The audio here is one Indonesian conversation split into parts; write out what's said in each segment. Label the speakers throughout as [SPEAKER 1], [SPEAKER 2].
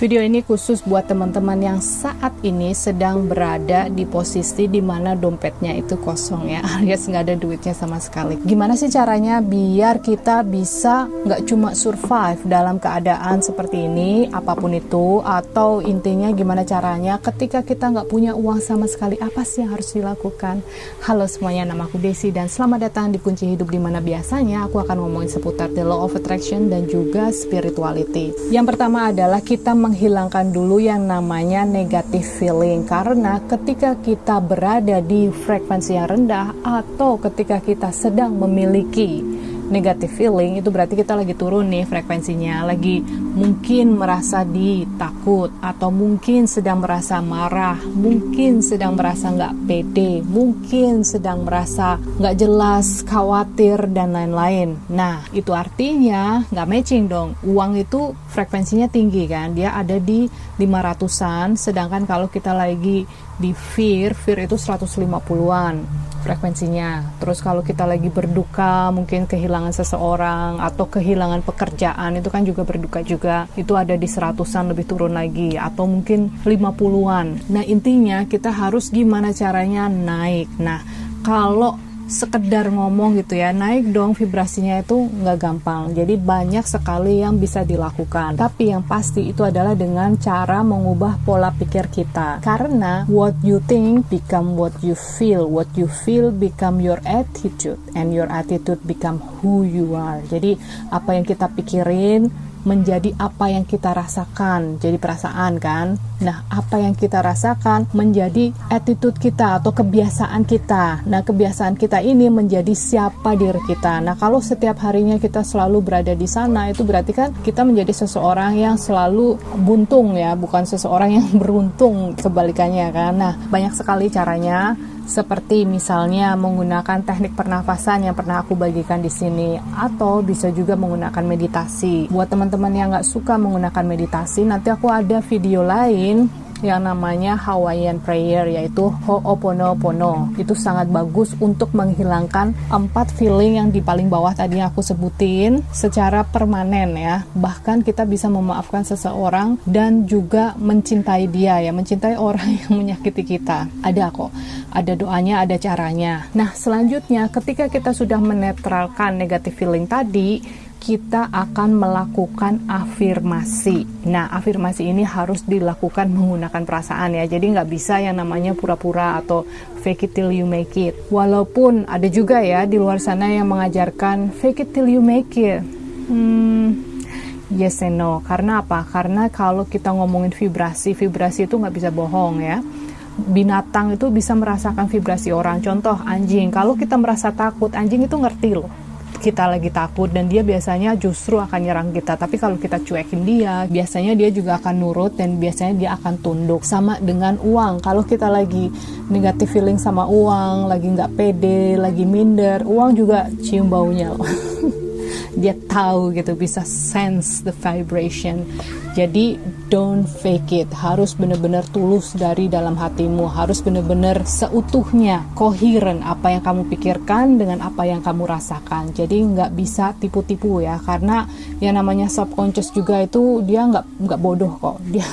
[SPEAKER 1] Video ini khusus buat teman-teman yang saat ini sedang berada di posisi dimana dompetnya itu kosong ya, alias nggak ada duitnya sama sekali. Gimana sih caranya biar kita bisa nggak cuma survive dalam keadaan seperti ini, apapun itu, atau intinya gimana caranya ketika kita nggak punya uang sama sekali, apa sih yang harus dilakukan? Halo semuanya, nama aku Desi dan selamat datang di Kunci Hidup, dimana biasanya aku akan ngomongin seputar the law of attraction dan juga spirituality. Yang pertama adalah kita menghilangkan dulu yang namanya negative feeling, karena ketika kita berada di frekuensi yang rendah atau ketika kita sedang memiliki negative feeling, itu berarti kita lagi turun nih frekuensinya, lagi mungkin merasa takut, atau mungkin sedang merasa marah, mungkin sedang merasa nggak pede, mungkin sedang merasa nggak jelas, khawatir, dan lain-lain. Nah, itu artinya nggak matching dong. Uang itu frekuensinya tinggi kan, dia ada di 500-an, sedangkan kalau kita lagi di fear itu 150-an frekuensinya. Terus kalau kita lagi berduka, mungkin kehilangan seseorang atau kehilangan pekerjaan, itu kan juga berduka juga, itu ada di 100-an, lebih turun lagi, atau mungkin 50-an. Nah, intinya kita harus gimana caranya naik. Nah, kalau sekedar ngomong gitu ya, naik dong vibrasinya itu nggak gampang. Jadi banyak sekali yang bisa dilakukan, tapi yang pasti itu adalah dengan cara mengubah pola pikir kita, karena what you think become what you feel become your attitude, and your attitude become who you are. Jadi apa yang kita pikirin menjadi apa yang kita rasakan, jadi perasaan kan. Nah, apa yang kita rasakan menjadi attitude kita atau kebiasaan kita. Nah, kebiasaan kita ini menjadi siapa diri kita. Nah, kalau setiap harinya kita selalu berada di sana, itu berarti kan kita menjadi seseorang yang selalu buntung ya, bukan seseorang yang beruntung, kebalikannya kan. Nah, banyak sekali caranya, seperti misalnya menggunakan teknik pernafasan yang pernah aku bagikan di sini, atau bisa juga menggunakan meditasi. Buat teman-teman yang nggak suka menggunakan meditasi, nanti aku ada video lain yang namanya Hawaiian Prayer, yaitu Ho'oponopono. Itu sangat bagus untuk menghilangkan 4 feeling yang di paling bawah tadi yang aku sebutin secara permanen ya. Bahkan kita bisa memaafkan seseorang dan juga mencintai dia ya, mencintai orang yang menyakiti kita. Ada kok, ada doanya, ada caranya. Nah, selanjutnya ketika kita sudah menetralkan negative feeling tadi, kita akan melakukan afirmasi. Nah, afirmasi ini harus dilakukan menggunakan perasaan ya. Jadi nggak bisa yang namanya pura-pura atau fake it till you make it. Walaupun ada juga ya di luar sana yang mengajarkan fake it till you make it. Yes and no. Karena apa? Karena kalau kita ngomongin vibrasi itu nggak bisa bohong ya. Binatang itu bisa merasakan vibrasi orang. Contoh anjing. Kalau kita merasa takut, anjing itu ngerti loh kita lagi takut, dan dia biasanya justru akan nyerang kita. Tapi kalau kita cuekin dia, biasanya dia juga akan nurut dan biasanya dia akan tunduk. Sama dengan uang, kalau kita lagi negative feeling sama uang, lagi nggak pede, lagi minder, uang juga cium baunya loh. Dia tahu gitu, bisa sense the vibration. Jadi don't fake it, harus benar-benar tulus dari dalam hatimu, harus benar-benar seutuhnya koheren apa yang kamu pikirkan dengan apa yang kamu rasakan. Jadi nggak bisa tipu-tipu ya, karena yang namanya subconscious juga itu dia nggak bodoh kok. Dia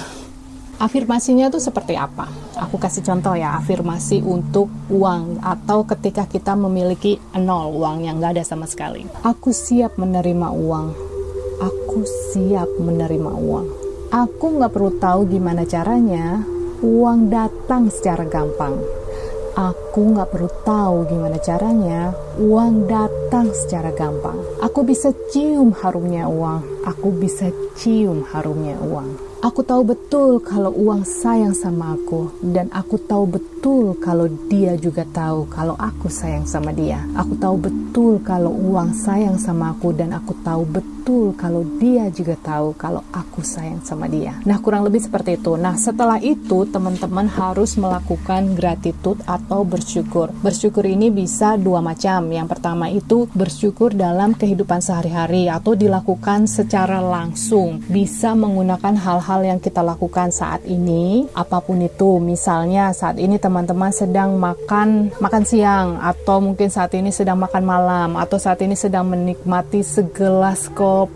[SPEAKER 1] afirmasinya tuh seperti apa? Aku kasih contoh ya, afirmasi untuk uang atau ketika kita memiliki 0 uang yang nggak ada sama sekali. Aku siap menerima uang. Aku siap menerima uang. Aku nggak perlu tahu gimana caranya, uang datang secara gampang. Aku nggak perlu tahu gimana caranya, uang datang secara gampang. Aku bisa cium harumnya uang. Aku bisa cium harumnya uang. Aku tahu betul kalau uang sayang sama aku, dan aku tahu betul kalau dia juga tahu kalau aku sayang sama dia. Aku tahu betul kalau uang sayang sama aku, dan aku tahu betul kalau dia juga tahu kalau aku sayang sama dia. Nah, kurang lebih seperti itu. Nah, setelah itu teman-teman harus melakukan gratitude atau bersyukur. Bersyukur ini bisa 2 macam. Yang pertama itu bersyukur dalam kehidupan sehari-hari atau dilakukan secara langsung. Bisa menggunakan hal-hal yang kita lakukan saat ini, apapun itu. Misalnya saat ini teman-teman sedang makan siang, atau mungkin saat ini sedang makan malam, atau saat ini sedang menikmati segelas kopi.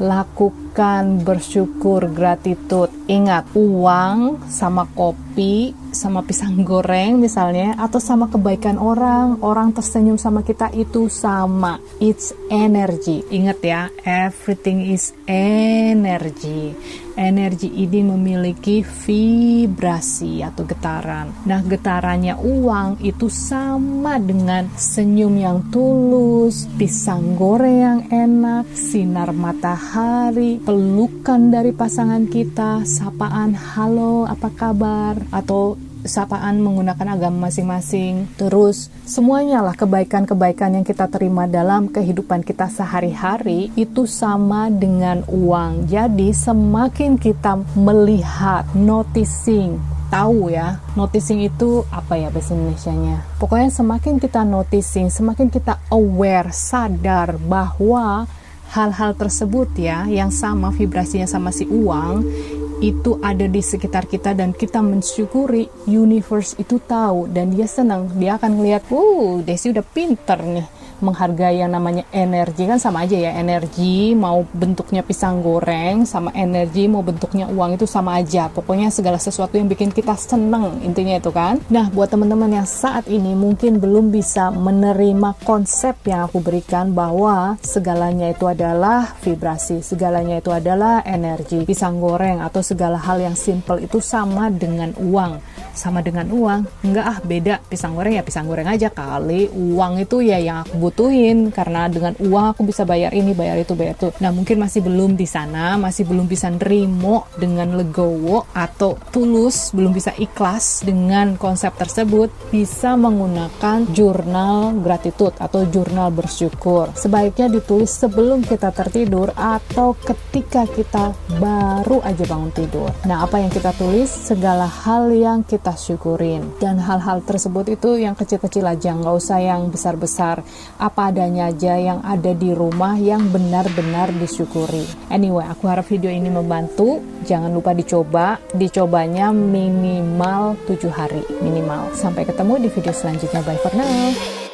[SPEAKER 1] Lakukan bukan bersyukur, gratitude. Ingat, uang sama kopi sama pisang goreng misalnya, atau sama kebaikan orang tersenyum sama kita, itu sama, it's energy. Ingat ya, everything is energy. Energi ini memiliki vibrasi atau getaran. Nah, getarannya uang itu sama dengan senyum yang tulus, pisang goreng yang enak, sinar matahari, pelukan dari pasangan kita, sapaan halo apa kabar, atau sapaan menggunakan agama masing-masing. Terus semuanya lah kebaikan-kebaikan yang kita terima dalam kehidupan kita sehari-hari itu sama dengan uang. Jadi semakin kita melihat, noticing, tahu ya, noticing itu apa ya bahasa Indonesianya? Pokoknya semakin kita noticing, semakin kita aware, sadar bahwa hal-hal tersebut ya, yang sama vibrasinya sama si uang, itu ada di sekitar kita dan kita mensyukuri, universe itu tahu dan dia senang. Dia akan ngelihat, Desi udah pinter nih menghargai yang namanya energi. Kan sama aja ya, energi mau bentuknya pisang goreng sama energi mau bentuknya uang itu sama aja. Pokoknya segala sesuatu yang bikin kita seneng, intinya itu kan. Nah, buat teman-teman yang saat ini mungkin belum bisa menerima konsep yang aku berikan bahwa segalanya itu adalah vibrasi, segalanya itu adalah energi. Pisang goreng atau segala hal yang simple itu sama dengan uang. Sama dengan uang? Enggak beda. Pisang goreng ya pisang goreng aja kali. Uang itu ya yang aku butuhin, karena dengan uang aku bisa bayar ini, bayar itu, bayar itu. Nah, mungkin masih belum di sana, masih belum bisa nerimo dengan legowo atau tulus, belum bisa ikhlas dengan konsep tersebut. Bisa menggunakan jurnal gratitude atau jurnal bersyukur. Sebaiknya ditulis sebelum kita tertidur atau ketika kita baru aja bangun tidur. Nah, apa yang kita tulis? Segala hal yang kita syukurin, dan hal-hal tersebut itu yang kecil-kecil aja, nggak usah yang besar-besar, apa adanya aja yang ada di rumah yang benar-benar disyukuri. Anyway, aku harap video ini membantu. Jangan lupa dicobanya minimal 7 hari minimal. Sampai ketemu di video selanjutnya. Bye for now.